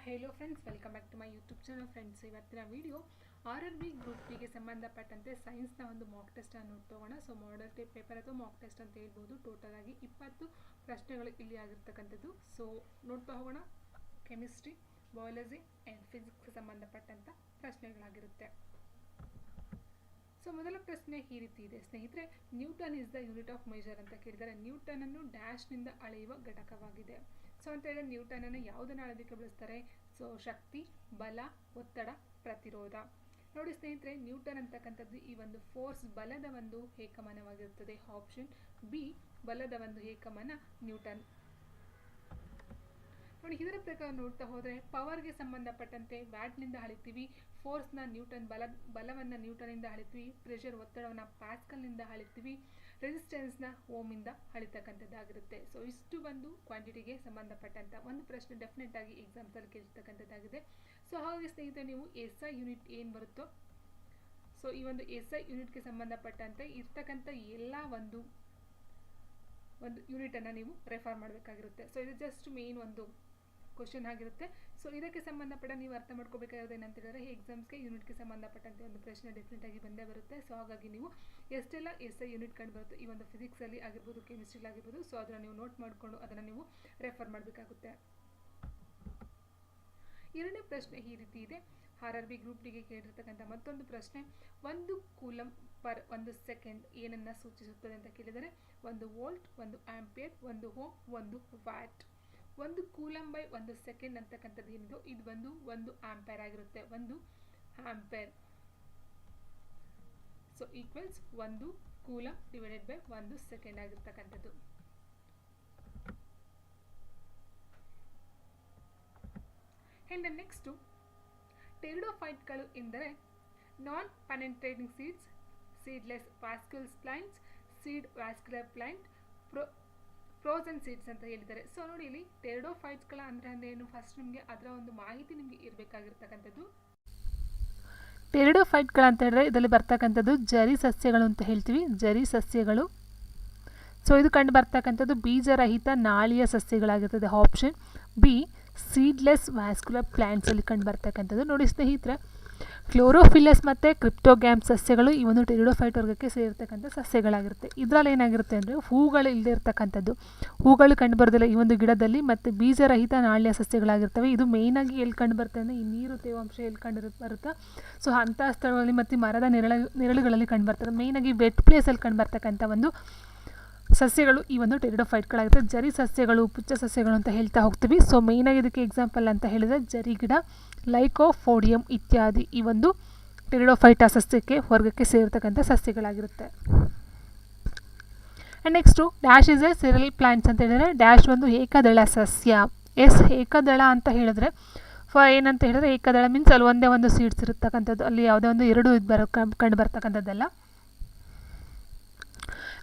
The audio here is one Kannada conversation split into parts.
Hello friends, welcome back to my YouTube channel. Friends, ಇವತ್ತಿನ ವಿಡಿಯೋ RRB ಗ್ರೂಪ್ ಗೆ ಸಂಬಂಧಪಟ್ಟಂತೆ ಸೈನ್ಸ್ನ ಒಂದು ಮಾಕ್ ಟೆಸ್ಟ್ ಅನ್ನು ನೋಡ್ತೋಗೋಣ. ಸೊ ಮಾಡೆಲ್ ಟೈಪ್ ಪೇಪರ್ ಅಥವಾ ಮಾಕ್ ಟೆಸ್ಟ್ ಅಂತ ಹೇಳ್ಬೋದು. ಟೋಟಲ್ ಆಗಿ 20 ಪ್ರಶ್ನೆಗಳು ಇಲ್ಲಿ ಆಗಿರ್ತಕ್ಕಂಥದ್ದು. ಸೊ ನೋಡ್ತಾ ಹೋಗೋಣ. ಕೆಮಿಸ್ಟ್ರಿ, ಬಯಾಲಜಿ ಆ್ಯಂಡ್ ಫಿಸಿಕ್ಸ್ಗೆ ಸಂಬಂಧಪಟ್ಟಂಥ ಪ್ರಶ್ನೆಗಳಾಗಿರುತ್ತೆ. ಸೊ ಮೊದಲ ಪ್ರಶ್ನೆ ಈ ರೀತಿ ಇದೆ ಸ್ನೇಹಿತರೆ, Newton is the unit of measure ಅಂತ ಕೇಳಿದರೆ, ನ್ಯೂಟನ್ ಅನ್ನು ಡ್ಯಾಶ್ನಿಂದ ಅಳೆಯುವ ಘಟಕವಾಗಿದೆ. ಸೊ ಅಂತ ಹೇಳಿದ್ರೆ ನ್ಯೂಟನ್ ಅನ್ನು ಯಾವುದನ್ನು ಅಳೆಯೋದಕ್ಕೆ ಬಳಸ್ತಾರೆ? ಸೊ ಶಕ್ತಿ, ಬಲ, ಒತ್ತಡ, ಪ್ರತಿರೋಧ. ನೋಡಿ ಸ್ನೇಹಿತರೆ, ನ್ಯೂಟನ್ ಅಂತಕ್ಕಂಥದ್ದು ಈ ಒಂದು ಫೋರ್ಸ್ ಬಲದ ಒಂದು ಏಕಮಾನವಾಗಿರುತ್ತದೆ. ಆಪ್ಷನ್ ಬಿ ಬಲದ ಒಂದು ಏಕಮಾನ ನ್ಯೂಟನ್. ನೋಡಿ, ಇದರ ಪ್ರಕಾರ ನೋಡ್ತಾ ಹೋದರೆ ಪವರ್ಗೆ ಸಂಬಂಧಪಟ್ಟಂತೆ ವ್ಯಾಟ್ನಿಂದ ಅಳಿತೀವಿ, ಫೋರ್ಸ್ನ ನ್ಯೂಟನ್, ಬಲವನ್ನು ನ್ಯೂಟನ್ನಿಂದ ಅಳಿತೀವಿ, ಪ್ರೆಷರ್ ಒತ್ತಡವನ್ನು ಪ್ಯಾಸ್ಕಲ್ನಿಂದ ಅಳಿತೀವಿ, ರೆಸಿಸ್ಟೆನ್ಸ್ನ ಓಮಿಂದ ಅಳಿತಕ್ಕಂಥದ್ದಾಗಿರುತ್ತೆ. ಸೊ ಇಷ್ಟು ಒಂದು ಕ್ವಾಂಟಿಟಿಗೆ ಸಂಬಂಧಪಟ್ಟಂಥ ಒಂದು ಪ್ರಶ್ನೆ ಡೆಫಿನೆಟ್ ಆಗಿ ಎಕ್ಸಾಮ್ಸಲ್ಲಿ ಕೇಳಿರ್ತಕ್ಕಂಥದ್ದಾಗಿದೆ. ಸೊ ಹಾಗಾಗಿ ಸ್ನೇಹಿತರೆ, ನೀವು SI ಯೂನಿಟ್ ಏನು ಬರುತ್ತೋ, ಸೊ ಈ ಒಂದು SI ಯೂನಿಟ್ಗೆ ಸಂಬಂಧಪಟ್ಟಂತೆ ಇರ್ತಕ್ಕಂಥ ಎಲ್ಲ ಒಂದು ಯೂನಿಟನ್ನು ನೀವು ರೆಫರ್ ಮಾಡಬೇಕಾಗಿರುತ್ತೆ. ಸೊ ಇದು ಜಸ್ಟ್ ಮೇನ್ ಒಂದು ಕ್ವಶನ್ ಆಗಿರುತ್ತೆ. ಸೊ ಇದಕ್ಕೆ ಸಂಬಂಧಪಟ್ಟ ನೀವು ಅರ್ಥ ಮಾಡ್ಕೋಬೇಕಾಗಿರೋದು ಏನಂತ ಹೇಳಿದ್ರೆ, ಎಕ್ಸಾಮ್ಸ್ಗೆ ಯೂನಿಟ್ಗೆ ಸಂಬಂಧಪಟ್ಟಂತೆ ಒಂದು ಪ್ರಶ್ನೆ ಡೆಫಿನೆಟ್ ಆಗಿ ಬಂದೇ ಬರುತ್ತೆ. ಸೊ ಹಾಗಾಗಿ ನೀವು ಎಷ್ಟೆಲ್ಲ SI ಯೂನಿಟ್ ಕಂಡು ಬರುತ್ತೆ ಈ ಒಂದು ಫಿಸಿಕ್ಸಲ್ಲಿ ಆಗಿರ್ಬೋದು, ಕೆಮಿಸ್ಟ್ರಿಲಿ ಆಗಿರ್ಬೋದು, ಸೊ ಅದನ್ನು ನೀವು ನೋಟ್ ಮಾಡಿಕೊಂಡು ಅದನ್ನು ನೀವು ರೆಫರ್ ಮಾಡಬೇಕಾಗುತ್ತೆ. ಎರಡನೇ ಪ್ರಶ್ನೆ ಈ ರೀತಿ ಇದೆ. RRB ಗ್ರೂಪ್ ಡಿಗೆ ಕೇಳಿರ್ತಕ್ಕಂಥ ಮತ್ತೊಂದು ಪ್ರಶ್ನೆ, 1 ಕೂಲಂ ಪರ್ 1 ಸೆಕೆಂಡ್ ಏನನ್ನ ಸೂಚಿಸುತ್ತದೆ ಅಂತ ಕೇಳಿದರೆ, 1 volt, 1 ampere, 1 ohm, 1 watt. 1 coulomb by 1 second ಅಂತಕ್ಕಂಥದ್ದು ಏನಿದೆ ಇದು ಬಂದು 1 ಆಂಪೇರ್ ಆಗಿರುತ್ತೆ. 1 ampere so equals 1 coulomb divided by 1 second ಆಗಿರ್ತಕ್ಕಂಥದ್ದು. ಅಂಡ್ ನೆಕ್ಸ್ಟು, ಟೆರಿಡೋಫೈಟ್ಗಳು ಎಂದರೆ non penetrating seeds, seedless vascular plants, seed vascular plant, frozen seeds ಅಂತ ಹೇಳಿದ್ದಾರೆ. ಸೊ ನೋಡಿ, ಇಲ್ಲಿ ಟೆರಿಡೋಫೈಟ್ಸ್ಗಳ ಅಂದರೆ ಏನು, ಫಸ್ಟ್ ನಿಮಗೆ ಅದರ ಒಂದು ಮಾಹಿತಿ ನಿಮಗೆ ಇರಬೇಕಾಗಿರ್ತಕ್ಕಂಥದ್ದು. ಟೆರಿಡೋಫೈಟ್ಗಳು ಅಂತ ಹೇಳಿದ್ರೆ ಇದರಲ್ಲಿ ಬರ್ತಕ್ಕಂಥದ್ದು ಜರಿ ಸಸ್ಯಗಳು ಅಂತ ಹೇಳ್ತೀವಿ, ಜರಿ ಸಸ್ಯಗಳು. ಸೊ ಇದು ಕಂಡು ಬರ್ತಕ್ಕಂಥದ್ದು ಬೀಜರಹಿತ ನಾಳೀಯ ಸಸ್ಯಗಳಾಗಿರ್ತದೆ. ಆಪ್ಷನ್ ಬಿ ಸೀಡ್ಲೆಸ್ ವ್ಯಾಸ್ಕ್ಯುಲರ್ ಪ್ಲಾಂಟ್ಸಲ್ಲಿ ಕಂಡು ಬರ್ತಕ್ಕಂಥದ್ದು. ನೋಡಿ ಸ್ನೇಹಿತರೆ, ಕ್ಲೋರೋಫಿಲಸ್ ಮತ್ತು ಕ್ರಿಪ್ಟೋಗ್ಯಾಮ್ ಸಸ್ಯಗಳು ಈ ಒಂದು ಟೆರಿಡೋಫೈಟ್ ವರ್ಗಕ್ಕೆ ಸೇರಿರ್ತಕ್ಕಂಥ ಸಸ್ಯಗಳಾಗಿರುತ್ತೆ. ಇದರಲ್ಲಿ ಏನಾಗಿರುತ್ತೆ ಅಂದರೆ ಹೂಗಳು ಇಲ್ಲದೆ ಇರ್ತಕ್ಕಂಥದ್ದು, ಹೂಗಳು ಕಂಡು ಬರೋದಿಲ್ಲ ಈ ಒಂದು ಗಿಡದಲ್ಲಿ, ಮತ್ತು ಬೀಜರಹಿತ ನಾಳೀಯ ಸಸ್ಯಗಳಾಗಿರ್ತವೆ. ಇದು ಮೇಯ್ನಾಗಿ ಎಲ್ಲಿ ಕಂಡು ಬರ್ತದೆ ಅಂದರೆ ಈ ನೀರು ತೇವಾಂಶ ಎಲ್ಲಿ ಕಂಡು ಬರುತ್ತಾ, ಸೊ ಅಂಥ ಸ್ಥಳಗಳಲ್ಲಿ ಮತ್ತು ಮರದ ನೆರಳುಗಳಲ್ಲಿ ಕಂಡು ಬರ್ತದೆ. ಮೇಯ್ನಾಗಿ ವೆಟ್ ಪ್ಲೇಸಲ್ಲಿ ಕಂಡು ಬರ್ತಕ್ಕಂಥ ಒಂದು ಸಸ್ಯಗಳು ಈ ಒಂದು ಟೆರಿಡೋಫೈಟ್ಗಳಾಗಿರುತ್ತೆ. ಜರಿ ಸಸ್ಯಗಳು, ಪುಚ್ಚ ಸಸ್ಯಗಳು ಅಂತ ಹೇಳ್ತಾ ಹೋಗ್ತೀವಿ. ಸೊ ಮೇಯ್ನಾಗಿ ಇದಕ್ಕೆ ಎಕ್ಸಾಂಪಲ್ ಅಂತ ಹೇಳಿದರೆ ಜರಿ ಗಿಡ, ಲೈಕೋಫೋಡಿಯಂ ಇತ್ಯಾದಿ ಈ ಒಂದು ಟೆರಿಡೋಫೈಟ ಸಸ್ಯಕ್ಕೆ ವರ್ಗಕ್ಕೆ ಸೇರಿರ್ತಕ್ಕಂಥ ಸಸ್ಯಗಳಾಗಿರುತ್ತೆ. And next, dash is a cereal plants ಅಂತ ಹೇಳಿದರೆ, ಡ್ಯಾಶ್ ಒಂದು ಏಕದಳ ಸಸ್ಯ. ಏಕದಳ ಅಂತ ಹೇಳಿದ್ರೆ ಏನಂತ ಹೇಳಿದ್ರೆ, ಏಕದಳ ಮೀನ್ಸ್ ಅಲ್ಲಿ ಒಂದೇ ಒಂದು ಸೀಡ್ಸ್ ಇರತಕ್ಕಂಥದ್ದು, ಅಲ್ಲಿ ಯಾವುದೇ ಒಂದು ಎರಡು ಕಂಡು ಬರ್ತಕ್ಕಂಥದ್ದಲ್ಲ.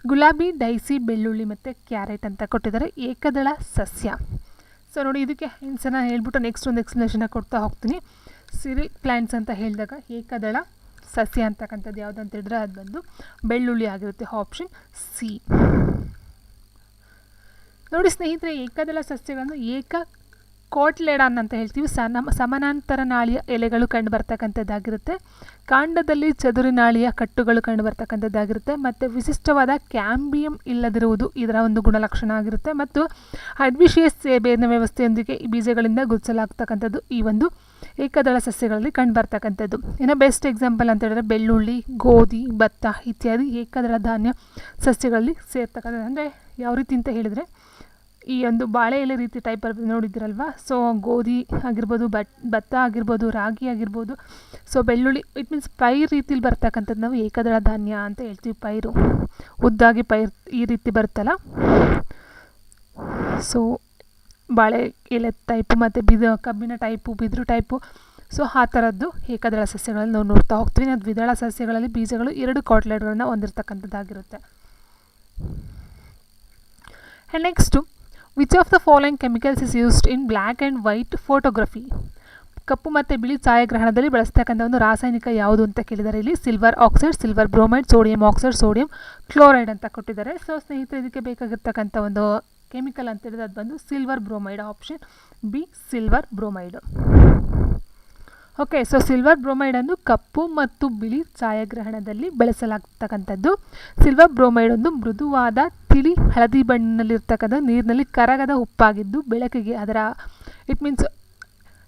ಗುಲಾಬಿ, ಡೈಸಿ, ಬೆಳ್ಳುಳ್ಳಿ ಮತ್ತು ಕ್ಯಾರೆಟ್ ಅಂತ ಕೊಟ್ಟಿದ್ದಾರೆ, ಏಕದಳ ಸಸ್ಯ. ಸೊ ನೋಡಿ, ಇದಕ್ಕೆ ಹಿಂಸನ ಹೇಳ್ಬಿಟ್ಟು ನೆಕ್ಸ್ಟ್ ಒಂದು ಎಕ್ಸ್ಪ್ಲನೇಷನ್ ಕೊಡ್ತಾ ಹೋಗ್ತೀನಿ. ಸಿರಿಲ್ ಪ್ಲಾಂಟ್ಸ್ ಅಂತ ಹೇಳಿದಾಗ ಏಕದಳ ಸಸ್ಯ ಅಂತಕ್ಕಂಥದ್ದು ಯಾವುದು ಅಂತ ಹೇಳಿದ್ರೆ ಅದು ಬಂದು ಬೆಳ್ಳುಳ್ಳಿ ಆಗಿರುತ್ತೆ. Option C. ನೋಡಿ ಸ್ನೇಹಿತರೆ, ಏಕದಳ ಸಸ್ಯಗಳನ್ನು ಕೋಟ್ಲೆಡಾನ್ ಅಂತ ಹೇಳ್ತೀವಿ. ಸಮಾನಾಂತರ ನಾಳಿಯ ಎಲೆಗಳು ಕಂಡು ಬರ್ತಕ್ಕಂಥದ್ದಾಗಿರುತ್ತೆ. ಕಾಂಡದಲ್ಲಿ ಚದುರಿನಾಳಿಯ ಕಟ್ಟುಗಳು ಕಂಡು ಬರ್ತಕ್ಕಂಥದ್ದಾಗಿರುತ್ತೆ. ಮತ್ತು ವಿಶಿಷ್ಟವಾದ ಕ್ಯಾಂಬಿಯಂ ಇಲ್ಲದಿರುವುದು ಇದರ ಒಂದು ಗುಣಲಕ್ಷಣ ಆಗಿರುತ್ತೆ. ಮತ್ತು ಅಡ್ವಿಷಿಯಸ್ ಬೇರಿನ ವ್ಯವಸ್ಥೆಯೊಂದಿಗೆ ಈ ಬೀಜಗಳಿಂದ ಗುರುತಿಸಲಾಗ್ತಕ್ಕಂಥದ್ದು ಈ ಒಂದು ಏಕದಳ ಸಸ್ಯಗಳಲ್ಲಿ ಕಂಡು ಬರ್ತಕ್ಕಂಥದ್ದು. ಇನ್ನು ಬೆಸ್ಟ್ ಎಕ್ಸಾಂಪಲ್ ಅಂತ ಹೇಳಿದ್ರೆ ಬೆಳ್ಳುಳ್ಳಿ, ಗೋಧಿ, ಭತ್ತ ಇತ್ಯಾದಿ ಏಕದಳ ಧಾನ್ಯ ಸಸ್ಯಗಳಲ್ಲಿ ಸೇರ್ತಕ್ಕಂಥದ್ದು. ಅಂದರೆ ಯಾವ ರೀತಿ ಅಂತ ಹೇಳಿದರೆ, ಈ ಒಂದು ಬಾಳೆ ಎಲೆ ರೀತಿ ಟೈಪ್ ನೋಡಿದ್ದೀರಲ್ವ. ಸೊ ಗೋಧಿ ಆಗಿರ್ಬೋದು, ಭತ್ತ ಆಗಿರ್ಬೋದು, ರಾಗಿ ಆಗಿರ್ಬೋದು, ಸೊ ಬೆಳ್ಳುಳ್ಳಿ, ಇಟ್ ಮೀನ್ಸ್ ಪೈರ್ ರೀತಿಲಿ ಬರ್ತಕ್ಕಂಥದ್ದು ನಾವು ಏಕದಳ ಧಾನ್ಯ ಅಂತ ಹೇಳ್ತೀವಿ. ಪೈರು ಉದ್ದಾಗಿ ಪೈರ್ ಈ ರೀತಿ ಬರುತ್ತಲ್ಲ, ಸೊ ಬಾಳೆ ಎಲೆ ಟೈಪು ಮತ್ತು ಕಬ್ಬಿನ ಟೈಪು, ಬಿದಿರು ಟೈಪು, ಸೊ ಆ ಥರದ್ದು ಏಕದಳ ಸಸ್ಯಗಳಲ್ಲಿ ನಾವು ನೋಡ್ತಾ ಹೋಗ್ತೀವಿ. ಅದು ದ್ವಿದಳ ಸಸ್ಯಗಳಲ್ಲಿ ಬೀಜಗಳು 2 ಕೋಟ್ಲೆಟ್ಗಳನ್ನು ಹೊಂದಿರತಕ್ಕಂಥದ್ದಾಗಿರುತ್ತೆ. And next, which of the following chemicals is used in black and white photography? ಕಪ್ಪು ಮತ್ತು ಬಿಳಿ ಛಾಯಾಗ್ರಹಣದಲ್ಲಿ ಬಳಸ್ತಕ್ಕಂಥ ಒಂದು ರಾಸಾಯನಿಕ ಯಾವುದು ಅಂತ ಕೇಳಿದ್ದಾರೆ. ಇಲ್ಲಿ silver oxide, silver bromide, sodium oxide, sodium chloride ಅಂತ ಕೊಟ್ಟಿದ್ದಾರೆ. ಸೊ ಸ್ನೇಹಿತರೆ, ಇದಕ್ಕೆ ಬೇಕಾಗಿರ್ತಕ್ಕಂಥ ಒಂದು ಕೆಮಿಕಲ್ ಅಂತ ಹೇಳಿದ್ರೆ ಅದು ಬಂದು silver bromide. Option B silver bromide. Okay, so silver ಬ್ರೋಮೈಡನ್ನು ಕಪ್ಪು ಮತ್ತು ಬಿಳಿ ಛಾಯಾಗ್ರಹಣದಲ್ಲಿ ಬಳಸಲಾಗ್ತಕ್ಕಂಥದ್ದು. ಸಿಲ್ವರ್ ಬ್ರೋಮೈಡ್ ಒಂದು ಮೃದುವಾದ ತಿಳಿ ಹಳದಿ ಬಣ್ಣದಲ್ಲಿರ್ತಕ್ಕಂಥ ನೀರಿನಲ್ಲಿ ಕರಗದ ಉಪ್ಪಾಗಿದ್ದು ಬೆಳಕಿಗೆ ಅದರ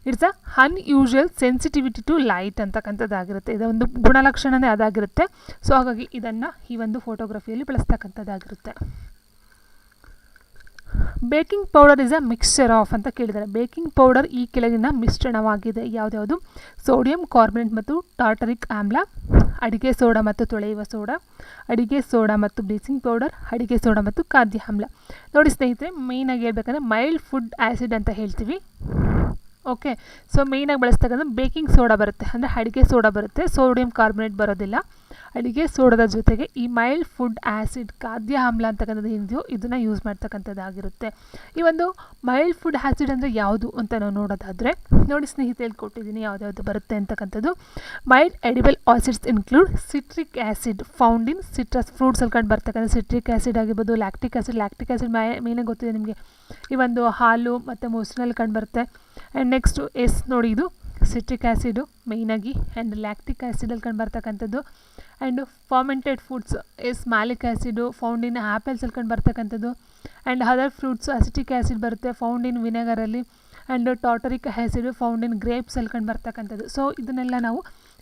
it's a unusual sensitivity to light ಅಂತಕ್ಕಂಥದ್ದಾಗಿರುತ್ತೆ. ಇದೊಂದು ಗುಣಲಕ್ಷಣನೇ ಅದಾಗಿರುತ್ತೆ. ಸೊ ಹಾಗಾಗಿ ಇದನ್ನು ಈ ಒಂದು ಫೋಟೋಗ್ರಫಿಯಲ್ಲಿ ಬಳಸ್ತಕ್ಕಂಥದ್ದಾಗಿರುತ್ತೆ. Baking powder is a mixture of ಅಂತ ಕೇಳಿದ್ದಾರೆ. ಬೇಕಿಂಗ್ ಪೌಡರ್ ಈ ಕೆಳಗಿನ ಮಿಶ್ರಣವಾಗಿದೆ. ಯಾವುದ್ಯಾವುದು? ಸೋಡಿಯಂ ಕಾರ್ಬನೇಟ್ ಮತ್ತು ಟಾರ್ಟರಿಕ್ ಆಮ್ಲ, ಅಡಿಗೆ ಸೋಡಾ ಮತ್ತು ತೊಳೆಯುವ ಸೋಡಾ, ಅಡಿಗೆ ಸೋಡಾ ಮತ್ತು ಬ್ಲೀಚಿಂಗ್ ಪೌಡರ್, ಅಡಿಗೆ ಸೋಡಾ ಮತ್ತು ಖಾದ್ಯ ಆಮ್ಲ. ನೋಡಿ ಸ್ನೇಹಿತರೆ, ಮೇಯ್ನಾಗಿ ಹೇಳ್ಬೇಕಂದ್ರೆ ಮೈಲ್ಡ್ ಫುಡ್ ಆ್ಯಸಿಡ್ ಅಂತ ಹೇಳ್ತೀವಿ. ಓಕೆ, ಸೊ ಮೇಯ್ನಾಗಿ ಬಳಸ್ತಕ್ಕಂಥ ಬೇಕಿಂಗ್ ಸೋಡಾ ಬರುತ್ತೆ, ಅಂದರೆ ಅಡಿಗೆ ಸೋಡಾ ಬರುತ್ತೆ, ಸೋಡಿಯಂ ಕಾರ್ಬನೇಟ್ ಬರೋದಿಲ್ಲ. ಅಡಿಗೆ ಸೋಡಾದ ಜೊತೆಗೆ ಈ ಮೈಲ್ಡ್ ಫುಡ್ ಆ್ಯಸಿಡ್ ಖಾದ್ಯ ಆಮ್ಲ ಅಂತಕ್ಕಂಥದ್ದು ಏನಿದೆಯೋ ಇದನ್ನು ಯೂಸ್ ಮಾಡ್ತಕ್ಕಂಥದ್ದಾಗಿರುತ್ತೆ. ಈ ಒಂದು ಮೈಲ್ಡ್ ಫುಡ್ ಆ್ಯಸಿಡ್ ಅಂದರೆ ಯಾವುದು ಅಂತ ನಾವು ನೋಡೋದಾದರೆ ನೋಡಿ ಸ್ನೇಹಿತರಲ್ಲಿ ಕೊಟ್ಟಿದ್ದೀನಿ ಯಾವ್ದು ಬರುತ್ತೆ ಅಂತಕ್ಕಂಥದ್ದು. Mild edible acids include citric acid found in citrus ಫ್ರೂಟ್ಸಲ್ಲಿ ಕಂಡು ಬರ್ತಕ್ಕಂಥ ಸಿಟ್ರಿಕ್ ಆ್ಯಸಿಡ್ ಆಗಿರ್ಬೋದು, ಲ್ಯಾಕ್ಟಿಕ್ ಆ್ಯಸಿಡ್ ಮೇಯ್ನಾಗಿ ಗೊತ್ತಿದೆ ನಿಮಗೆ, ಈ ಒಂದು ಹಾಲು ಮತ್ತು ಮೊಸರಿನಲ್ಲಿ ಕಂಡು ಬರುತ್ತೆ. ಆ್ಯಂಡ್ ನೆಕ್ಸ್ಟು ನೋಡಿ ಇದು ಸಿಟ್ರಿಕ್ ಆ್ಯಸಿಡು ಮೇಯ್ನಾಗಿ, ಆ್ಯಂಡ್ ಲ್ಯಾಕ್ಟಿಕ್ ಆ್ಯಸಿಡಲ್ಲಿ ಕಂಡು ಬರ್ತಕ್ಕಂಥದ್ದು. And fermented foods malic acid found in ಆ್ಯಪಲ್ಸಲ್ಲಿ ಕಂಡು ಬರ್ತಕ್ಕಂಥದ್ದು. And other fruits acetic acid ಬರುತ್ತೆ ಫೌಂಡ್ ಇನ್ ವಿನೆಗರಲ್ಲಿ. And tartaric acid found in ಗ್ರೇಪ್ಸಲ್ಲಿ ಕಂಡು ಬರ್ತಕ್ಕಂಥದ್ದು. ಸೊ ಇದನ್ನೆಲ್ಲ ನಾವು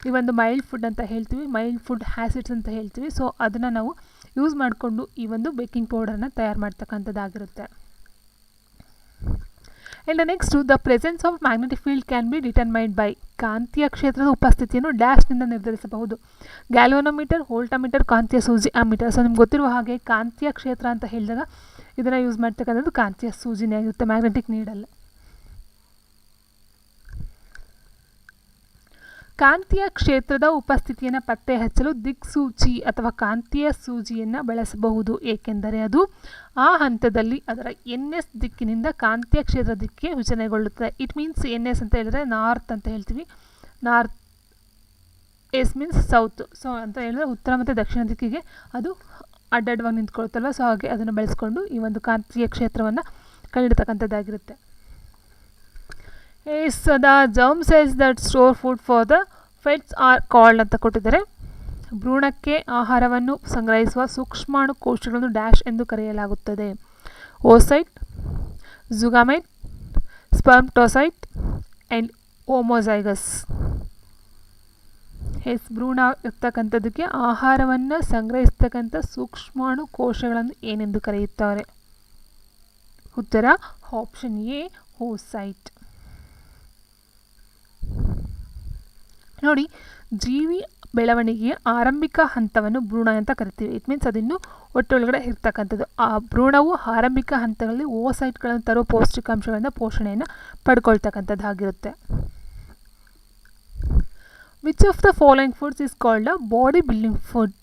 ಈ ಒಂದು ಮೈಲ್ಡ್ ಫುಡ್ ಅಂತ ಹೇಳ್ತೀವಿ, ಮೈಲ್ಡ್ ಫುಡ್ ಆ್ಯಸಿಡ್ಸ್ ಅಂತ ಹೇಳ್ತೀವಿ. ಸೊ ಅದನ್ನು ನಾವು ಯೂಸ್ ಮಾಡಿಕೊಂಡು ಈ ಒಂದು ಬೇಕಿಂಗ್ ಪೌಡರ್ನ ತಯಾರು ಮಾಡ್ತಕ್ಕಂಥದ್ದಾಗಿರುತ್ತೆ. And next the presence of magnetic field can be determined by. ಕಾಂತೀಯ ಕ್ಷೇತ್ರದ ಉಪಸ್ಥಿತಿಯನ್ನು ಡ್ಯಾಶ್ನಿಂದ ನಿರ್ಧರಿಸಬಹುದು. ಗ್ಯಾಲ್ವನೋಮೀಟರ್, ವೋಲ್ಟಾಮೀಟರ್, ಕಾಂತೀಯ ಸೂಜಿ, ಅಮೀಟರ್. ಸೊ ನಿಮ್ಗೆ ಗೊತ್ತಿರುವ ಹಾಗೆ ಕಾಂತೀಯ ಕ್ಷೇತ್ರ ಅಂತ ಹೇಳಿದಾಗ ಇದನ್ನು ಯೂಸ್ ಮಾಡ್ತಕ್ಕಂಥದ್ದು ಕಾಂತೀಯ ಸೂಜಿನೇ ಆಗಿರುತ್ತೆ, ಮ್ಯಾಗ್ನೆಟಿಕ್ ನೀಡಲ್ಲ. ಕಾಂತೀಯ ಕ್ಷೇತ್ರದ ಉಪಸ್ಥಿತಿಯನ್ನು ಪತ್ತೆ ಹಚ್ಚಲು ದಿಕ್ಸೂಚಿ ಅಥವಾ ಕಾಂತೀಯ ಸೂಜಿಯನ್ನು ಬಳಸಬಹುದು, ಏಕೆಂದರೆ ಅದು ಆ ಹಂತದಲ್ಲಿ ಅದರ NS ದಿಕ್ಕಿನಿಂದ ಕಾಂತೀಯ ಕ್ಷೇತ್ರ ದಿಕ್ಕಿಗೆ ವಿಚಲನೆಗೊಳ್ಳುತ್ತದೆ. ಇಟ್ ಮೀನ್ಸ್ NS ಅಂತ ಹೇಳಿದ್ರೆ ನಾರ್ತ್ ಅಂತ ಹೇಳ್ತೀವಿ, north, S means south. So ಅಂತ ಹೇಳಿದ್ರೆ ಉತ್ತರ ಮತ್ತು ದಕ್ಷಿಣ ದಿಕ್ಕಿಗೆ ಅದು ಅಡ್ಡಡ್ಡವಾಗಿ ನಿಂತ್ಕೊಳ್ತಲ್ವ. ಸೊ ಹಾಗೆ ಅದನ್ನು ಬಳಸ್ಕೊಂಡು ಈ ಒಂದು ಕಾಂತೀಯ ಕ್ಷೇತ್ರವನ್ನು ಕಂಡಿಡ್ತಕ್ಕಂಥದ್ದಾಗಿರುತ್ತೆ. The germ cells that store food for the foetus are called ಅಂತ ಕೊಟ್ಟಿದ್ದಾರೆ. ಭ್ರೂಣಕ್ಕೆ ಆಹಾರವನ್ನು ಸಂಗ್ರಹಿಸುವ ಸೂಕ್ಷ್ಮಾಣು ಕೋಶಗಳನ್ನು ಡ್ಯಾಶ್ ಎಂದು ಕರೆಯಲಾಗುತ್ತದೆ. ಓಸೈಟ್, ಝುಗಾಮೈಟ್, ಸ್ಪರ್ಮ್ಟೋಸೈಟ್ ಆ್ಯಂಡ್ ಹೋಮೋಜೈಗಸ್. ಭ್ರೂಣ ಇರ್ತಕ್ಕಂಥದ್ದಕ್ಕೆ ಆಹಾರವನ್ನು ಸಂಗ್ರಹಿಸ್ತಕ್ಕಂಥ ಸೂಕ್ಷ್ಮಾಣು ಕೋಶಗಳನ್ನು ಏನೆಂದು ಕರೆಯುತ್ತಾರೆ? ಉತ್ತರ ಆಪ್ಷನ್ ಎ ಓಸೈಟ್. ನೋಡಿ, ಜೀವಿ ಬೆಳವಣಿಗೆಯ ಆರಂಭಿಕ ಹಂತವನ್ನು ಭ್ರೂಣ ಅಂತ ಕರಿತೀವಿ. ಇಟ್ ಮೀನ್ಸ್ ಅದಿನ್ನು ಒಟ್ಟೊಳಗಡೆ ಇರ್ತಕ್ಕಂಥದ್ದು. ಆ ಭ್ರೂಣವು ಆರಂಭಿಕ ಹಂತಗಳಲ್ಲಿ ಓಸೈಟ್ಗಳನ್ನು ತರುವ ಪೌಷ್ಟಿಕಾಂಶಗಳಿಂದ ಪೋಷಣೆಯನ್ನು ಪಡ್ಕೊಳ್ತಕ್ಕಂಥದ್ದಾಗಿರುತ್ತೆ. Which of the following foods is called a body building food?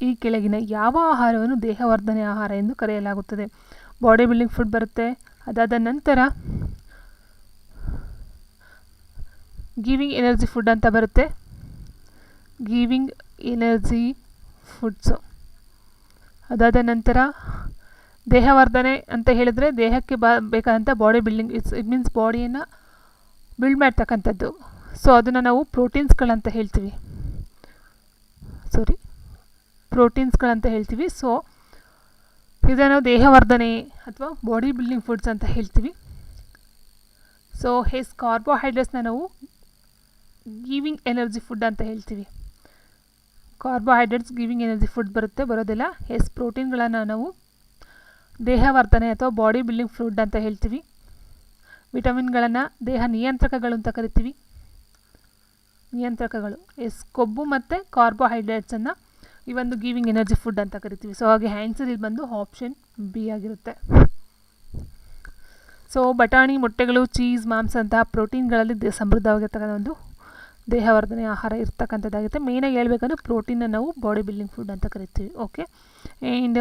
ಈ ಕೆಳಗಿನ ಯಾವ ಆಹಾರವನ್ನು ದೇಹವರ್ಧನೆ ಆಹಾರ ಎಂದು ಕರೆಯಲಾಗುತ್ತದೆ? ಬಾಡಿ ಬಿಲ್ಡಿಂಗ್ ಫುಡ್ ಬರುತ್ತೆ. ಅದಾದ ನಂತರ ಗಿವಿಂಗ್ ಎನರ್ಜಿ ಫುಡ್ ಅಂತ ಬರುತ್ತೆ, ಗಿವಿಂಗ್ ಎನರ್ಜಿ ಫುಡ್ಸು. ಅದಾದ ನಂತರ ದೇಹವರ್ಧನೆ ಅಂತ ಹೇಳಿದ್ರೆ ದೇಹಕ್ಕೆ ಬೇಕಾದಂಥ ಬಾಡಿ ಬಿಲ್ಡಿಂಗ್, ಇಟ್ ಮೀನ್ಸ್ ಬಾಡಿಯನ್ನು ಬಿಲ್ಡ್ ಮಾಡ್ತಕ್ಕಂಥದ್ದು. ಸೊ ಅದನ್ನು ನಾವು ಪ್ರೋಟೀನ್ಸ್ಗಳಂತ ಹೇಳ್ತೀವಿ, ಪ್ರೋಟೀನ್ಸ್ಗಳಂತ ಹೇಳ್ತೀವಿ. ಸೊ ಇದನ್ನು ದೇಹವರ್ಧನೆ ಅಥವಾ ಬಾಡಿ ಬಿಲ್ಡಿಂಗ್ ಫುಡ್ಸ್ ಅಂತ ಹೇಳ್ತೀವಿ. ಸೊ ಕಾರ್ಬೋಹೈಡ್ರೇಟ್ಸ್ನ ನಾವು ಗಿವಿಂಗ್ ಎನರ್ಜಿ ಫುಡ್ ಅಂತ ಹೇಳ್ತೀವಿ. ಕಾರ್ಬೋಹೈಡ್ರೇಟ್ಸ್ ಗಿವಿಂಗ್ ಎನರ್ಜಿ ಫುಡ್ ಬರೋದಿಲ್ಲ. ಪ್ರೋಟೀನ್ಗಳನ್ನು ನಾವು ದೇಹವರ್ಧನೆ ಅಥವಾ ಬಾಡಿ ಬಿಲ್ಡಿಂಗ್ ಫುಡ್ ಅಂತ ಹೇಳ್ತೀವಿ. ವಿಟಮಿನ್ಗಳನ್ನು ದೇಹ ನಿಯಂತ್ರಕಗಳು ಅಂತ ಕರಿತೀವಿ. ಕೊಬ್ಬು ಮತ್ತು ಕಾರ್ಬೋಹೈಡ್ರೇಟ್ಸನ್ನು ಈ ಒಂದು ಗಿವಿಂಗ್ ಎನರ್ಜಿ ಫುಡ್ ಅಂತ ಕರಿತೀವಿ. ಸೊ ಹಾಗೆ ಆನ್ಸರ್ ಇಲ್ಲಿ ಬಂದು ಆಪ್ಷನ್ ಬಿ ಆಗಿರುತ್ತೆ. ಸೊ ಬಟಾಣಿ, ಮೊಟ್ಟೆಗಳು, ಚೀಸ್, ಮಾಂಸ ಅಂತಹ ಪ್ರೋಟೀನ್ಗಳಲ್ಲಿ ಸಮೃದ್ಧವಾಗಿರ್ತಕ್ಕಂಥ ಒಂದು ದೇಹವರ್ಧನೆ ಆಹಾರ ಇರ್ತಕ್ಕಂಥದ್ದಾಗುತ್ತೆ. ಮೇಯ್ನಾಗಿ ಹೇಳ್ಬೇಕಂದ್ರೆ ಪ್ರೋಟೀನ್ನ ನಾವು ಬಾಡಿ ಬಿಲ್ಡಿಂಗ್ ಫುಡ್ ಅಂತ ಕರಿತೀವಿ. ಓಕೆ, ಆ್ಯಂಡ್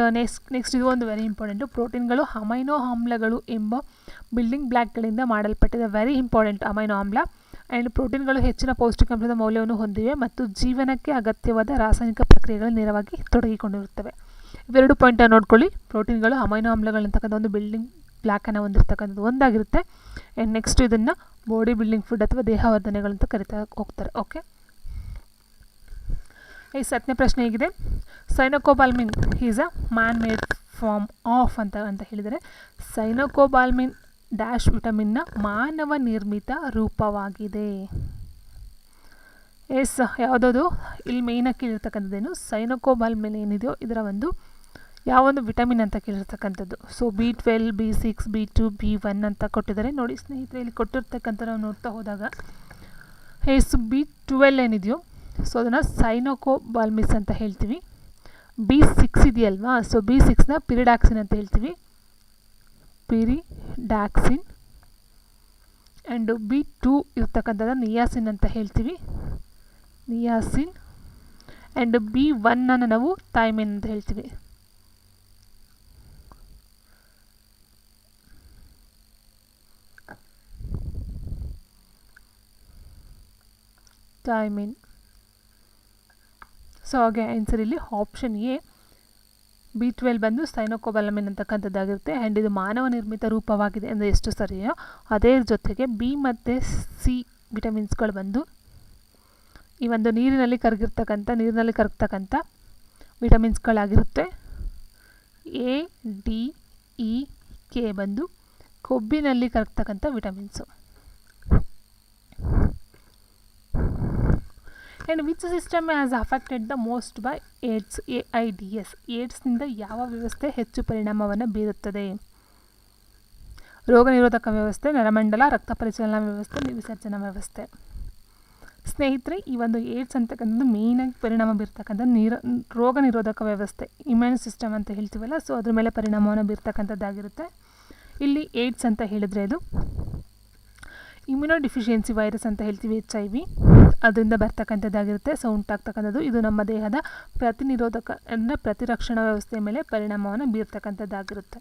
ನೆಕ್ಸ್ಟ್ ಇದು ಒಂದು ವೆರಿ ಇಂಪಾರ್ಟೆಂಟು. ಪ್ರೋಟೀನ್ಗಳು ಅಮೈನೋ ಆಮ್ಲಗಳು ಎಂಬ ಬಿಲ್ಡಿಂಗ್ ಬ್ಲಾಕ್ಗಳಿಂದ ಮಾಡಲ್ಪಟ್ಟಿದೆ. ವೆರಿ ಇಂಪಾರ್ಟೆಂಟ್ ಅಮೈನೋ ಆಮ್ಲ. ಆ್ಯಂಡ್ ಪ್ರೋಟೀನ್ಗಳು ಹೆಚ್ಚಿನ ಪೌಷ್ಟಿಕಾಂಶದ ಮೌಲ್ಯವನ್ನು ಹೊಂದಿವೆ ಮತ್ತು ಜೀವನಕ್ಕೆ ಅಗತ್ಯವಾದ ರಾಸಾಯನಿಕ ಪ್ರಕ್ರಿಯೆಗಳು ನೇರವಾಗಿ ತೊಡಗಿಕೊಂಡಿರುತ್ತವೆ. ಇವೆರಡು ಪಾಯಿಂಟನ್ನು ನೋಡ್ಕೊಳ್ಳಿ. ಪ್ರೋಟೀನ್ಗಳು ಅಮೈನೋ ಆಮ್ಲಗಳಂತಕ್ಕಂಥ ಒಂದು ಬಿಲ್ಡಿಂಗ್ ಬ್ಲಾಕನ್ನು ಹೊಂದಿರತಕ್ಕಂಥದ್ದು ಒಂದಾಗಿರುತ್ತೆ. ಆ್ಯಂಡ್ ನೆಕ್ಸ್ಟ್ ಇದನ್ನು ಬಾಡಿ ಬಿಲ್ಡಿಂಗ್ ಫುಡ್ ಅಥವಾ ದೇಹವರ್ಧನೆಗಳಂತ ಕರಿತಾ ಹೋಗ್ತಾರೆ. ಓಕೆ, ಈ 7ನೇ ಪ್ರಶ್ನೆ ಹೇಗಿದೆ, cyanocobalamin is a man made form of ಅಂತ ಹೇಳಿದರೆ ಸೈನೋಕೋಬಾಲ್ಮಿನ್ ಡ್ಯಾಶ್ ವಿಟಮಿನ್ನ ಮಾನವ ನಿರ್ಮಿತ ರೂಪವಾಗಿದೆ. ಎಸ್, ಯಾವುದದು ಇಲ್ಲಿ ಮೇಯ್ನಾಗಿ ಕೇಳಿರ್ತಕ್ಕಂಥದ್ದೇನು, ಸೈನೋಕೋಬಾಲ್ಮಿನ್ ಏನಿದೆಯೋ ಇದರ ಒಂದು ಯಾವೊಂದು ವಿಟಮಿನ್ ಅಂತ ಕೇಳಿರ್ತಕ್ಕಂಥದ್ದು. So B12, B6, B2, B1 ಅಂತ ಕೊಟ್ಟಿದ್ದಾರೆ. ನೋಡಿ ಸ್ನೇಹಿತರೆ, ಇಲ್ಲಿ ಕೊಟ್ಟಿರ್ತಕ್ಕಂಥ ನಾವು ನೋಡ್ತಾ ಹೋದಾಗ B12 ಏನಿದೆಯೋ ಸೊ ಅದನ್ನು ಸೈನೋಕೋಬಾಲ್ಮಿಸ್ ಅಂತ ಹೇಳ್ತೀವಿ. B6 ಇದೆಯಲ್ವಾ, ಸೊ B6ನ ಪಿರಿಡಾಕ್ಸಿನ್ ಅಂತ ಹೇಳ್ತೀವಿ, ಪಿರಿಡಾಕ್ಸಿನ್. ಆ್ಯಂಡ್ B2 ಇರ್ತಕ್ಕಂಥದ್ದು ನಿಯಾಸಿನ್ ಅಂತ ಹೇಳ್ತೀವಿ, ನಿಯಾಸಿನ್. ಆ್ಯಂಡ್ B1 ನಾವು ಥೈಮಿನ್ ಅಂತ ಹೇಳ್ತೀವಿ. ಥೈಮಿನ್. ಸೊ ಹಾಗೆ ಆನ್ಸರ್ ಇಲ್ಲಿ ಆಪ್ಷನ್ ಎ B12 ಬಂದು ಸೈನೋಕೋಬಾಲ್ಮಿನ್ ಅಂತಕ್ಕಂಥದ್ದಾಗಿರುತ್ತೆ. ಆ್ಯಂಡ್ ಇದು ಮಾನವ ನಿರ್ಮಿತ ರೂಪವಾಗಿದೆ ಅಂದರೆ ಎಷ್ಟು ಸರಿಯೋ ಅದೇ ಜೊತೆಗೆ B ಮತ್ತು C ವಿಟಮಿನ್ಸ್ಗಳು ಬಂದು ಈ ಒಂದು ನೀರಿನಲ್ಲಿ ಕರಗ್ತಕ್ಕಂಥ ವಿಟಮಿನ್ಸ್ಗಳಾಗಿರುತ್ತೆ. A, D, E, K ಬಂದು ಕೊಬ್ಬಿನಲ್ಲಿ ಕರಗ್ತಕ್ಕಂಥ vitamins. And which system has affected the most by AIDS, AIDS. ಏಡ್ಸ್ನಿಂದ ಯಾವ ವ್ಯವಸ್ಥೆ ಹೆಚ್ಚು ಪರಿಣಾಮವನ್ನು ಬೀರುತ್ತದೆ? ರೋಗ ನಿರೋಧಕ ವ್ಯವಸ್ಥೆ, ನರಮಂಡಲ, ರಕ್ತ ಪರಿಚಲನಾ ವ್ಯವಸ್ಥೆ, ವಿಸರ್ಜನಾ ವ್ಯವಸ್ಥೆ. ಸ್ನೇಹಿತರೆ, ಈ ಒಂದು ಏಡ್ಸ್ ಅಂತಕ್ಕಂಥದ್ದು ಮೇಯ್ನಾಗಿ ಪರಿಣಾಮ ಬೀರ್ತಕ್ಕಂಥ ರೋಗ ನಿರೋಧಕ ವ್ಯವಸ್ಥೆ, ಇಮ್ಯೂನ್ ಸಿಸ್ಟಮ್ ಅಂತ ಹೇಳ್ತೀವಲ್ಲ, ಸೊ ಅದ್ರ ಮೇಲೆ ಪರಿಣಾಮವನ್ನು ಬೀರ್ತಕ್ಕಂಥದ್ದಾಗಿರುತ್ತೆ. ಇಲ್ಲಿ ಏಡ್ಸ್ ಅಂತ ಹೇಳಿದರೆ ಇದು ಇಮ್ಯುನೋ ಡಿಫಿಷಿಯನ್ಸಿ ವೈರಸ್ ಅಂತ ಹೇಳ್ತೀವಿ, HIV, ಅದರಿಂದ ಬರ್ತಕ್ಕಂಥದ್ದಾಗಿರುತ್ತೆ. ಸೊ ಉಂಟಾಗ್ತಕ್ಕಂಥದ್ದು ಇದು ನಮ್ಮ ದೇಹದ ಪ್ರತಿನಿರೋಧಕ ಅಂದರೆ ಪ್ರತಿರಕ್ಷಣಾ ವ್ಯವಸ್ಥೆಯ ಮೇಲೆ ಪರಿಣಾಮವನ್ನು ಬೀರ್ತಕ್ಕಂಥದ್ದಾಗಿರುತ್ತೆ.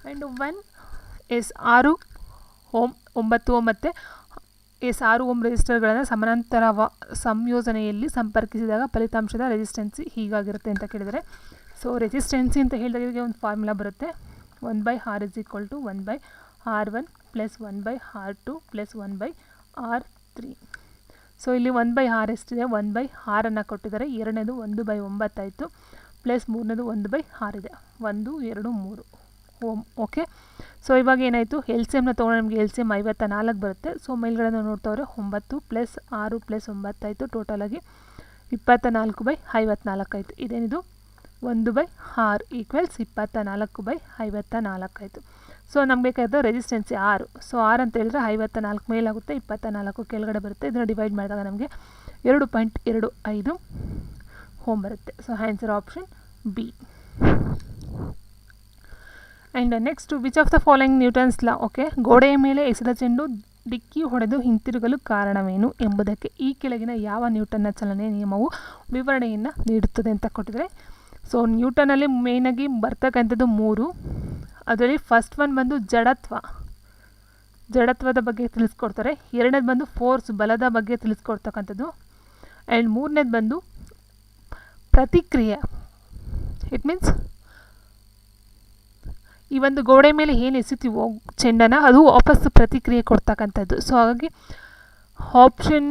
ಆ್ಯಂಡ್ 6 ಓಮ್ 9 ಓಮ್ ಮತ್ತು 6 ಓಮ್ ರೆಜಿಸ್ಟರ್ಗಳನ್ನು ಸಮಾನಾಂತರ ಸಂಯೋಜನೆಯಲ್ಲಿ ಸಂಪರ್ಕಿಸಿದಾಗ ಫಲಿತಾಂಶದ ರೆಸಿಸ್ಟೆನ್ಸಿ ಹೀಗಾಗಿರುತ್ತೆ ಅಂತ ಕೇಳಿದರೆ, ಸೊ ರೆಸಿಸ್ಟೆನ್ಸಿ ಅಂತ ಹೇಳಿದಾಗ ಒಂದು ಫಾರ್ಮುಲಾ ಬರುತ್ತೆ, 1/R = 1/R1 + 1/R2 + 1/R3. So ಇಲ್ಲಿ 1/R ಎಷ್ಟಿದೆ, 1/R ಅನ್ನು ಕೊಟ್ಟಿದ್ದಾರೆ. ಎರಡನೇದು 1/9 ಆಯಿತು, ಪ್ಲಸ್ ಮೂರನೇದು 1/R ಇದೆ, 1, 2, 3 ಓಮ್. ಓಕೆ, ಸೊ ಇವಾಗ ಏನಾಯಿತು, LCMನ ತೊಗೊಂಡು ನಮಗೆ LCM 54 ಬರುತ್ತೆ. ಸೊ ಮೇಲ್ಗಡೆ ನೋಡ್ತವ್ರೆ 9 + 6 + 9 ಆಯಿತು, ಟೋಟಲಾಗಿ 24/54 ಆಯಿತು. ಇದೇನಿದು 1/R = 24/54 ಆಯಿತು. ಸೊ ನಮ್ಗೆ ಬೇಕಾದ ರೆಸಿಸ್ಟೆನ್ಸಿ 6. ಸೊ 6 ಅಂತ ಹೇಳಿದ್ರೆ 54 ಮೇಲಾಗುತ್ತೆ, 24 ಕೆಳಗಡೆ ಬರುತ್ತೆ. ಇದನ್ನು ಡಿವೈಡ್ ಮಾಡಿದಾಗ ನಮಗೆ 2.25 ಓಮ್ ಬರುತ್ತೆ. So answer option B. And next, which of the following Newton's law, okay, ಗೋಡೆಯ ಮೇಲೆ ಎಸೆದ ಚೆಂಡು ಡಿಕ್ಕಿ ಹೊಡೆದು ಹಿಂತಿರುಗಲು ಕಾರಣವೇನು ಎಂಬುದಕ್ಕೆ ಈ ಕೆಳಗಿನ ಯಾವ ನ್ಯೂಟನ್ನ ಚಲನೆಯ ನಿಯಮವು ವಿವರಣೆಯನ್ನು ನೀಡುತ್ತದೆ ಅಂತ ಕೊಟ್ಟಿದ್ದಾರೆ. ಸೊ ನ್ಯೂಟನಲ್ಲಿ ಮೇಯ್ನಾಗಿ ಬರ್ತಕ್ಕಂಥದ್ದು 3. ಅದರಲ್ಲಿ ಫಸ್ಟ್ ಒನ್ ಬಂದು ಜಡತ್ವದ ಬಗ್ಗೆ ತಿಳಿಸ್ಕೊಡ್ತಾರೆ. ಎರಡನೇದು ಬಂದು ಫೋರ್ಸ್, ಬಲದ ಬಗ್ಗೆ ತಿಳಿಸ್ಕೊಡ್ತಕ್ಕಂಥದ್ದು. ಆ್ಯಂಡ್ ಮೂರನೇದು ಬಂದು ಪ್ರತಿಕ್ರಿಯೆ. ಇಟ್ ಮೀನ್ಸ್ ಈ ಒಂದು ಗೋಡೆ ಮೇಲೆ ಏನು ಎಸಿತೀವೋ ಚೆಂಡನ್ನು ಅದು ವಾಪಸ್ ಪ್ರತಿಕ್ರಿಯೆ ಕೊಡ್ತಕ್ಕಂಥದ್ದು. ಸೊ ಹಾಗಾಗಿ ಆಪ್ಷನ್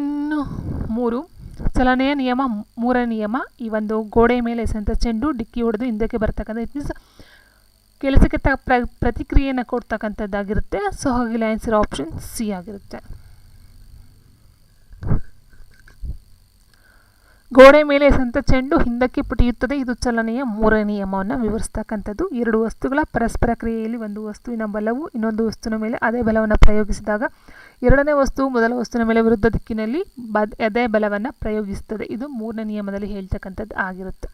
3 ಚಲನೆಯ ನಿಯಮ 3ನೇ ನಿಯಮ, ಈ ಒಂದು ಗೋಡೆ ಮೇಲೆ ಎಸೆದಂಥ ಚೆಂಡು ಡಿಕ್ಕಿ ಹೊಡೆದು ಹಿಂದಕ್ಕೆ ಬರ್ತಕ್ಕಂಥ, ಇಟ್ ಮೀನ್ಸ್ ಕೆಲಸಕ್ಕೆ ಪ್ರತಿಕ್ರಿಯೆಯನ್ನು ಕೊಡ್ತಕ್ಕಂಥದ್ದಾಗಿರುತ್ತೆ. ಸೊ ಹಾಗೆ ಆನ್ಸರ್ ಆಪ್ಷನ್ C ಆಗಿರುತ್ತೆ. ಗೋಡೆ ಮೇಲೆ ಎಸೆದಂಥ ಚೆಂಡು ಹಿಂದಕ್ಕೆ ಪುಟಿಯುತ್ತದೆ, ಇದು ಚಲನೆಯ 3ನೇ ನಿಯಮವನ್ನು ವಿವರಿಸ್ತಕ್ಕಂಥದ್ದು. 2 ವಸ್ತುಗಳ ಪರಸ್ಪರ ಕ್ರಿಯೆಯಲ್ಲಿ ಒಂದು ವಸ್ತುವಿನ ಬಲವು ಇನ್ನೊಂದು ವಸ್ತುವಿನ ಮೇಲೆ ಅದೇ ಬಲವನ್ನು ಪ್ರಯೋಗಿಸಿದಾಗ ಎರಡನೇ ವಸ್ತುವು ಮೊದಲ ವಸ್ತುವಿನ ಮೇಲೆ ವಿರುದ್ಧ ದಿಕ್ಕಿನಲ್ಲಿ ಅದೇ ಬಲವನ್ನು ಪ್ರಯೋಗಿಸುತ್ತದೆ. ಇದು 3ನೇ ನಿಯಮದಲ್ಲಿ ಹೇಳ್ತಕ್ಕಂಥದ್ದು ಆಗಿರುತ್ತೆ.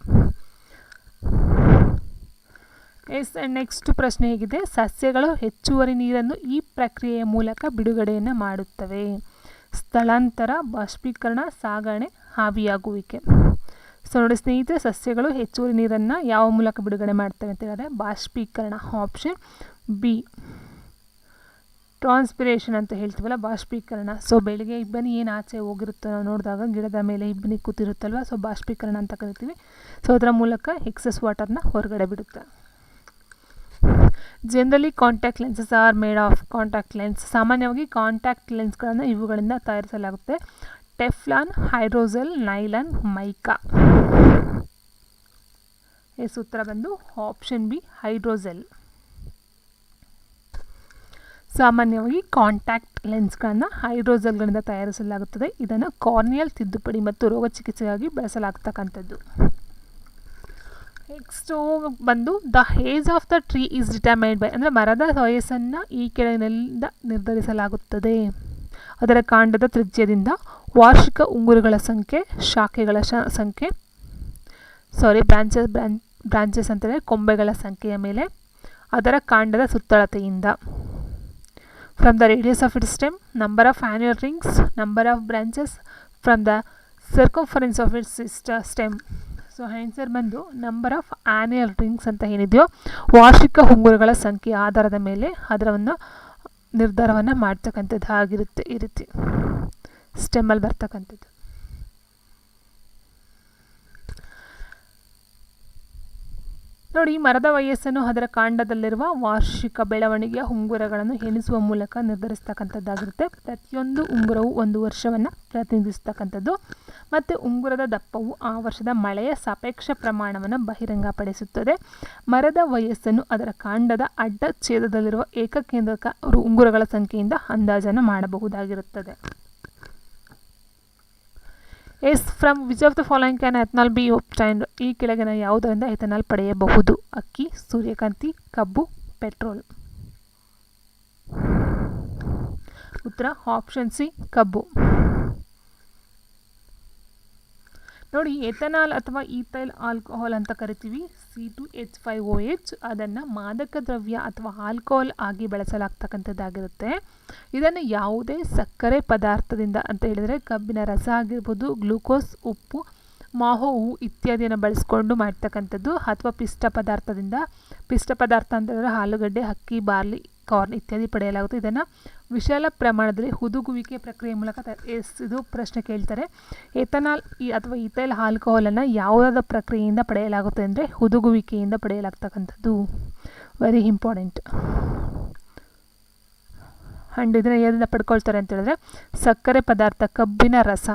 ನೆಕ್ಸ್ಟ್ ಪ್ರಶ್ನೆ ಹೇಗಿದೆ, ಸಸ್ಯಗಳು ಹೆಚ್ಚುವರಿ ನೀರನ್ನು ಈ ಪ್ರಕ್ರಿಯೆಯ ಮೂಲಕ ಬಿಡುಗಡೆಯನ್ನು ಮಾಡುತ್ತವೆ. ಸ್ಥಳಾಂತರ, ಬಾಷ್ಪೀಕರಣ, ಸಾಗಣೆ, ಆವಿಯಾಗುವಿಕೆ. ಸೊ ನೋಡಿ ಸ್ನೇಹಿತರೆ, ಸಸ್ಯಗಳು ಹೆಚ್ಚುವರಿ ನೀರನ್ನು ಯಾವ ಮೂಲಕ ಬಿಡುಗಡೆ ಮಾಡ್ತವೆ ಅಂತ ಹೇಳಿದ್ರೆ ಬಾಷ್ಪೀಕರಣ, ಆಪ್ಷನ್ B. ಟ್ರಾನ್ಸ್ಪಿರೇಷನ್ ಅಂತ ಹೇಳ್ತೀವಲ್ಲ, ಬಾಷ್ಪೀಕರಣ. ಸೊ ಬೆಳಗ್ಗೆ ಇಬ್ಬನಿ ಏನು ಆಚೆ ಹೋಗಿರುತ್ತೋ ನಾವು ನೋಡಿದಾಗ ಗಿಡದ ಮೇಲೆ ಇಬ್ಬನಿ ಕೂತಿರುತ್ತಲ್ವ, ಸೊ ಬಾಷ್ಪೀಕರಣ ಅಂತ ಕರಿತೀವಿ. ಸೊ ಅದರ ಮೂಲಕ ಎಕ್ಸಸ್ ವಾಟರ್ನ ಹೊರಗಡೆ ಬಿಡುತ್ತೆ. Generally contact lenses are made of contact lens. ಸಾಮಾನ್ಯವಾಗಿ ಕಾಂಟ್ಯಾಕ್ಟ್ ಲೆನ್ಸ್ಗಳನ್ನು ಇವುಗಳಿಂದ ತಯಾರಿಸಲಾಗುತ್ತೆ. Teflon, hydrogel, nylon, mica. ಸೂತ್ರ ಬಂದು ಆಪ್ಷನ್ ಬಿ, ಹೈಡ್ರೋಜೆಲ್. ಸಾಮಾನ್ಯವಾಗಿ ಕಾಂಟ್ಯಾಕ್ಟ್ ಲೆನ್ಸ್ಗಳನ್ನು ಹೈಡ್ರೋಜೆಲ್ಗಳಿಂದ ತಯಾರಿಸಲಾಗುತ್ತದೆ. ಇದನ್ನು ಕಾರ್ನಿಯಲ್ ತಿದ್ದುಪಡಿ ಮತ್ತು ರೋಗ ಚಿಕಿತ್ಸೆಗಾಗಿ ಬಳಸಲಾಗ್ತಕ್ಕಂಥದ್ದು. ನೆಕ್ಸ್ಟು ಬಂದು the age of the tree is determined by, ಅಂದರೆ ಮರದ ವಯಸ್ಸನ್ನು ಈ ಕೆಳಗಿನಿಂದ ನಿರ್ಧರಿಸಲಾಗುತ್ತದೆ. ಅದರ ಕಾಂಡದ ತ್ರಿಜ್ಯದಿಂದ, ವಾರ್ಷಿಕ ಉಂಗುರಗಳ ಸಂಖ್ಯೆ, ಶಾಖೆಗಳ ಸಂಖ್ಯೆ, ಬ್ರಾಂಚಸ್ ಅಂತಂದರೆ ಕೊಂಬೆಗಳ ಸಂಖ್ಯೆಯ ಮೇಲೆ, ಅದರ ಕಾಂಡದ ಸುತ್ತಳತೆಯಿಂದ. From the radius of its stem, number of annual rings, number of branches, from the circumference of its stem. So answer ಬಂದು ನಂಬರ್ ಆಫ್ ಆನ್ಯುವಲ್ ರಿಂಗ್ಸ್ ಅಂತ ಏನಿದೆಯೋ ವಾರ್ಷಿಕ ಉಂಗುರಗಳ ಸಂಖ್ಯೆ ಆಧಾರದ ಮೇಲೆ ಅದರವನ್ನು ನಿರ್ಧಾರವನ್ನು ಮಾಡ್ತಕ್ಕಂಥದ್ದು ಆಗಿರುತ್ತೆ. ಈ ರೀತಿ ಸ್ಟೆಮ್ಮಲ್ಲಿ ಬರ್ತಕ್ಕಂಥದ್ದು. ನೋಡಿ, ಮರದ ವಯಸ್ಸನ್ನು ಅದರ ಕಾಂಡದಲ್ಲಿರುವ ವಾರ್ಷಿಕ ಬೆಳವಣಿಗೆಯ ಉಂಗುರಗಳನ್ನು ಎಣಿಸುವ ಮೂಲಕ ನಿರ್ಧರಿಸ್ತಕ್ಕಂಥದ್ದಾಗಿರುತ್ತೆ. ಪ್ರತಿಯೊಂದು ಉಂಗುರವು ಒಂದು ವರ್ಷವನ್ನು ಪ್ರತಿನಿಧಿಸ್ತಕ್ಕಂಥದ್ದು ಮತ್ತು ಉಂಗುರದ ದಪ್ಪವು ಆ ವರ್ಷದ ಮಳೆಯ ಸಾಪೇಕ್ಷ ಪ್ರಮಾಣವನ್ನು ಬಹಿರಂಗಪಡಿಸುತ್ತದೆ. ಮರದ ವಯಸ್ಸನ್ನು ಅದರ ಕಾಂಡದ ಅಡ್ಡ ಛೇದದಲ್ಲಿರುವ ಏಕಕೇಂದ್ರಕ ಉಂಗುರಗಳ ಸಂಖ್ಯೆಯಿಂದ ಅಂದಾಜನ್ನು ಮಾಡಬಹುದಾಗಿರುತ್ತದೆ. ಎಸ್ from which of the following can ethanol be obtained. ಈ ಕೆಳಗಿನ ಯಾವುದರಿಂದ ಎಥನಾಲ್ ಪಡೆಯಬಹುದು? ಅಕ್ಕಿ, ಸೂರ್ಯಕಾಂತಿ, ಕಬ್ಬು, ಪೆಟ್ರೋಲ್. ಉತ್ತರ ಆಪ್ಷನ್ ಸಿ, ಕಬ್ಬು. ನೋಡಿ, ಎಥನಾಲ್ ಅಥವಾ ಈಥೈಲ್ ಆಲ್ಕೋಹಾಲ್ ಅಂತ ಕರಿತೀವಿ, C2H5OH. ಅದನ್ನು ಮಾದಕ ದ್ರವ್ಯ ಅಥವಾ ಆಲ್ಕೋಹಾಲ್ ಆಗಿ ಬಳಸಲಾಗ್ತಕ್ಕಂಥದ್ದಾಗಿರುತ್ತೆ. ಇದನ್ನು ಯಾವುದೇ ಸಕ್ಕರೆ ಪದಾರ್ಥದಿಂದ ಅಂತ ಹೇಳಿದರೆ ಕಬ್ಬಿನ ರಸ ಆಗಿರ್ಬೋದು, ಗ್ಲೂಕೋಸ್, ಉಪ್ಪು, ಮಾವು ಇತ್ಯಾದಿಯನ್ನು ಬಳಸ್ಕೊಂಡು ಮಾಡ್ತಕ್ಕಂಥದ್ದು, ಅಥವಾ ಪಿಷ್ಟ ಪದಾರ್ಥದಿಂದ. ಪಿಷ್ಟ ಪದಾರ್ಥ ಅಂತಂದರೆ ಆಲೂಗಡ್ಡೆ, ಅಕ್ಕಿ, ಬಾರ್ಲಿ, ಕಾರ್ನ್ ಇತ್ಯಾದಿ ಪಡೆಯಲಾಗುತ್ತೆ. ಇದನ್ನು ವಿಶಾಲ ಪ್ರಮಾಣದಲ್ಲಿ ಹುದುಗುವಿಕೆ ಪ್ರಕ್ರಿಯೆ ಮೂಲಕ ಇದು ಪ್ರಶ್ನೆ ಕೇಳ್ತಾರೆ. ಎಥನಾಲ್ ಅಥವಾ ಈಥೈಲ್ ಆಲ್ಕೋಹಾಲನ್ನು ಯಾವುದಾದ ಪ್ರಕ್ರಿಯೆಯಿಂದ ಪಡೆಯಲಾಗುತ್ತೆ ಅಂದರೆ ಹುದುಗುವಿಕೆಯಿಂದ ಪಡೆಯಲಾಗ್ತಕ್ಕಂಥದ್ದು. Very important. ಆ್ಯಂಡ್ ಇದನ್ನು ಏನಿಂದ ಪಡ್ಕೊಳ್ತಾರೆ ಅಂತ ಹೇಳಿದ್ರೆ ಸಕ್ಕರೆ ಪದಾರ್ಥ, ಕಬ್ಬಿನ ರಸ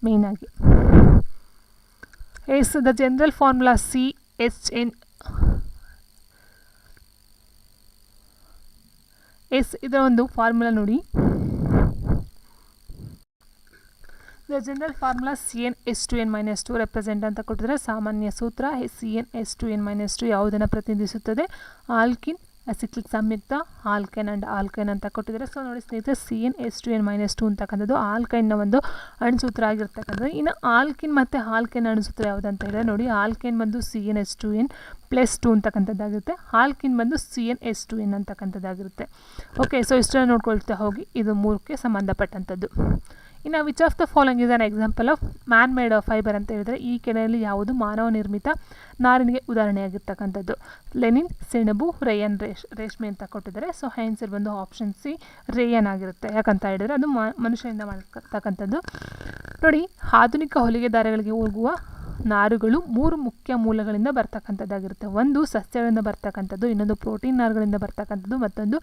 ಮೇಯ್ನಾಗಿ. Yes the general formula CHN. Yes ಇದರ ಒಂದು ಫಾರ್ಮುಲಾ ನೋಡಿ. The general formula CnH2n-2 represent ಅಂತ ಕೊಟ್ಟಿದ್ದಾರೆ. ಸಾಮಾನ್ಯ ಸೂತ್ರ CnH2n-2 ಯಾವುದನ್ನು ಪ್ರತಿನಿಧಿಸುತ್ತದೆ? ಆಲ್ಕಿನ್, ಅಸಿಕ್ಲಿಕ್ ಸಂಯುಕ್ತ, ಆಲ್ಕೈನ್ ಆ್ಯಂಡ್ ಆಲ್ಕೈನ್ ಅಂತ ಕೊಟ್ಟಿದ್ದಾರೆ. ಸೊ ನೋಡಿ ಸ್ನೇಹಿತರೆ, CnH2n-2 ಅಂತಕ್ಕಂಥದ್ದು ಆಲ್ಕೈನ್ನ ಒಂದು ಅಣುಸೂತ್ರ ಆಗಿರ್ತಕ್ಕಂಥದ್ದು. ಇನ್ನು ಆಲ್ಕಿನ್ ಮತ್ತು ಆಲ್ಕೈನ್ ಅಣುಸೂತ್ರ ಯಾವುದು ಅಂತ ಹೇಳಿದ್ರೆ ನೋಡಿ, ಆಲ್ಕೈನ್ ಬಂದು CnH2n+2 ಅಂತಕ್ಕಂಥದ್ದಾಗಿರುತ್ತೆ. ಆಲ್ಕಿನ್ ಬಂದು CnH2n ಅಂತಕ್ಕಂಥದ್ದಾಗಿರುತ್ತೆ. ಓಕೆ, ಸೊ ಇಷ್ಟನ್ನು ನೋಡ್ಕೊಳ್ತಾ ಹೋಗಿ, ಇದು ಮೂರಕ್ಕೆ ಸಂಬಂಧಪಟ್ಟಂಥದ್ದು. ಇನ್ನು which of the following is an example of man made of fibre ಅಂತ ಹೇಳಿದರೆ ಈ ಕೆಳಯಲ್ಲಿ ಯಾವುದು ಮಾನವ ನಿರ್ಮಿತ ನಾರಿನಿಗೆ ಉದಾಹರಣೆಯಾಗಿರ್ತಕ್ಕಂಥದ್ದು? ಲೆನಿನ್, ಸೆಣಬು, ರೇಯನ್, ರೇಷ್ಮೆ ಅಂತ ಕೊಟ್ಟಿದ್ದಾರೆ. ಸೊ ಆನ್ಸರ್ ಬಂದು ಆಪ್ಷನ್ ಸಿ, ರೇಯನ್ ಆಗಿರುತ್ತೆ. ಯಾಕಂತ ಹೇಳಿದರೆ ಅದು ಮನುಷ್ಯನಿಂದ ಮಾಡಿರ್ತಕ್ಕಂಥದ್ದು. ನೋಡಿ, ಆಧುನಿಕ ಹೊಲಿಗೆ ದಾರಗಳಿಗೆ ಹೋಗುವ ನಾರುಗಳು 3 ಮುಖ್ಯ ಮೂಲಗಳಿಂದ ಬರ್ತಕ್ಕಂಥದ್ದಾಗಿರುತ್ತೆ. ಒಂದು ಸಸ್ಯಗಳಿಂದ ಬರ್ತಕ್ಕಂಥದ್ದು, ಇನ್ನೊಂದು ಪ್ರೋಟೀನ್ ನಾರುಗಳಿಂದ ಬರ್ತಕ್ಕಂಥದ್ದು, ಮತ್ತೊಂದು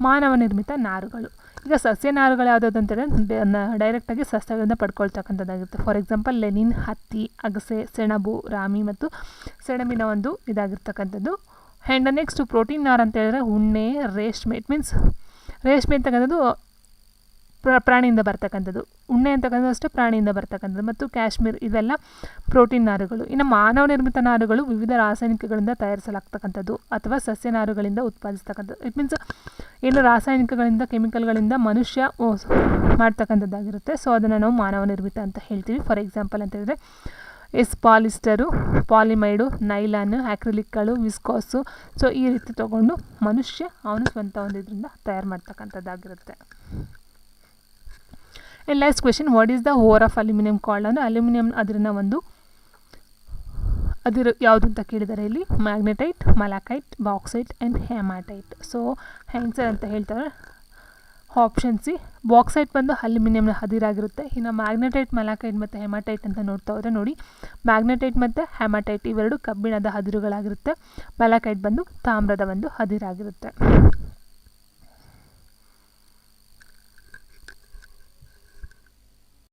ಮಾನವ ನಿರ್ಮಿತ ನಾರುಗಳು. ಈಗ ಸಸ್ಯ ನಾರುಗಳು ಯಾವುದಾದ್ರು ಅಂತೇಳಿದ್ರೆ ಡೈರೆಕ್ಟಾಗಿ ಸಸ್ಯಗಳಿಂದ ಪಡ್ಕೊಳ್ತಕ್ಕಂಥದ್ದಾಗಿರುತ್ತೆ. ಫಾರ್ ಎಕ್ಸಾಂಪಲ್ ಲೆನಿನ್, ಹತ್ತಿ, ಅಗಸೆ, ಸೆಣಬು, ರಾಮಿ ಮತ್ತು ಸೆಣಬಿನ ಒಂದು ಇದಾಗಿರ್ತಕ್ಕಂಥದ್ದು. ಆ್ಯಂಡ್ ನೆಕ್ಸ್ಟ್ ಪ್ರೋಟೀನ್ ನಾರು ಅಂತ ಹೇಳಿದ್ರೆ ಉಣ್ಣೆ, ರೇಷ್ಮೆ. ಇಟ್ ಮೀನ್ಸ್ ರೇಷ್ಮೆ ಅಂತಕ್ಕಂಥದ್ದು ಪ್ರಾಣಿಯಿಂದ ಬರ್ತಕ್ಕಂಥದ್ದು, ಉಣ್ಣೆ ಅಂತಕ್ಕಂಥದ್ದು ಅಷ್ಟೇ ಪ್ರಾಣಿಯಿಂದ ಬರ್ತಕ್ಕಂಥದ್ದು, ಮತ್ತು ಕ್ಯಾಶ್ಮೀರ್ ಇವೆಲ್ಲ ಪ್ರೋಟೀನ್ ನಾರುಗಳು. ಇನ್ನು ಮಾನವ ನಿರ್ಮಿತ ನಾರುಗಳು ವಿವಿಧ ರಾಸಾಯನಿಕಗಳಿಂದ ತಯಾರಿಸಲಾಗ್ತಕ್ಕಂಥದ್ದು ಅಥವಾ ಸಸ್ಯ ನಾರುಗಳಿಂದ ಉತ್ಪಾದಿಸ್ತಕ್ಕಂಥದ್ದು. ಇಟ್ ಮೀನ್ಸ್ ಏನು ರಾಸಾಯನಿಕಗಳಿಂದ, ಕೆಮಿಕಲ್ಗಳಿಂದ ಮನುಷ್ಯ ಮಾಡ್ತಕ್ಕಂಥದ್ದಾಗಿರುತ್ತೆ. ಸೊ ಅದನ್ನು ನಾವು ಮಾನವ ನಿರ್ಮಿತ ಅಂತ ಹೇಳ್ತೀವಿ. ಫಾರ್ ಎಕ್ಸಾಂಪಲ್ ಅಂತ ಹೇಳಿದ್ರೆ ಪಾಲಿಸ್ಟರು, ಪಾಲಿಮೈಡು, ನೈಲಾನ್, ಆಕ್ರಿಲಿಕ್ಗಳು, ವಿಸ್ಕಾಸು. ಸೊ ಈ ರೀತಿ ತೊಗೊಂಡು ಮನುಷ್ಯ ಅವನು ಸ್ವಂತ ಒಂದು ಇದರಿಂದ ತಯಾರು ಮಾಡ್ತಕ್ಕಂಥದ್ದಾಗಿರುತ್ತೆ. And last question, what is the ore of aluminium called? ಅಂದರೆ ಅಲ್ಯೂಮಿನಿಯಂ ಅದರಿಂದ ಒಂದು ಅದಿರು ಯಾವುದು ಅಂತ ಕೇಳಿದ್ದಾರೆ ಇಲ್ಲಿ magnetite, malachite, bauxite and haematite. So answer ಅಂತ ಹೇಳ್ತಾರೆ ಆಪ್ಷನ್ ಸಿ ಬಾಕ್ಸೈಟ್ ಬಂದು ಅಲ್ಯೂಮಿನಿಯಂನ ಹದಿರಾಗಿರುತ್ತೆ. ಇನ್ನು ಮ್ಯಾಗ್ನೆಟೈಟ್, ಮಲಾಕೈಟ್ ಮತ್ತು ಹೆಮಾಟೈಟ್ ಅಂತ ನೋಡ್ತಾ ಹೋದರೆ ನೋಡಿ ಮ್ಯಾಗ್ನೆಟೈಟ್ ಮತ್ತು ಹೆಮಾಟೈಟ್ ಇವೆರಡು ಕಬ್ಬಿಣದ ಹದಿರುಗಳಾಗಿರುತ್ತೆ. ಮಲಾಕೈಟ್ ಬಂದು ತಾಮ್ರದ ಒಂದು ಹದಿರಾಗಿರುತ್ತೆ.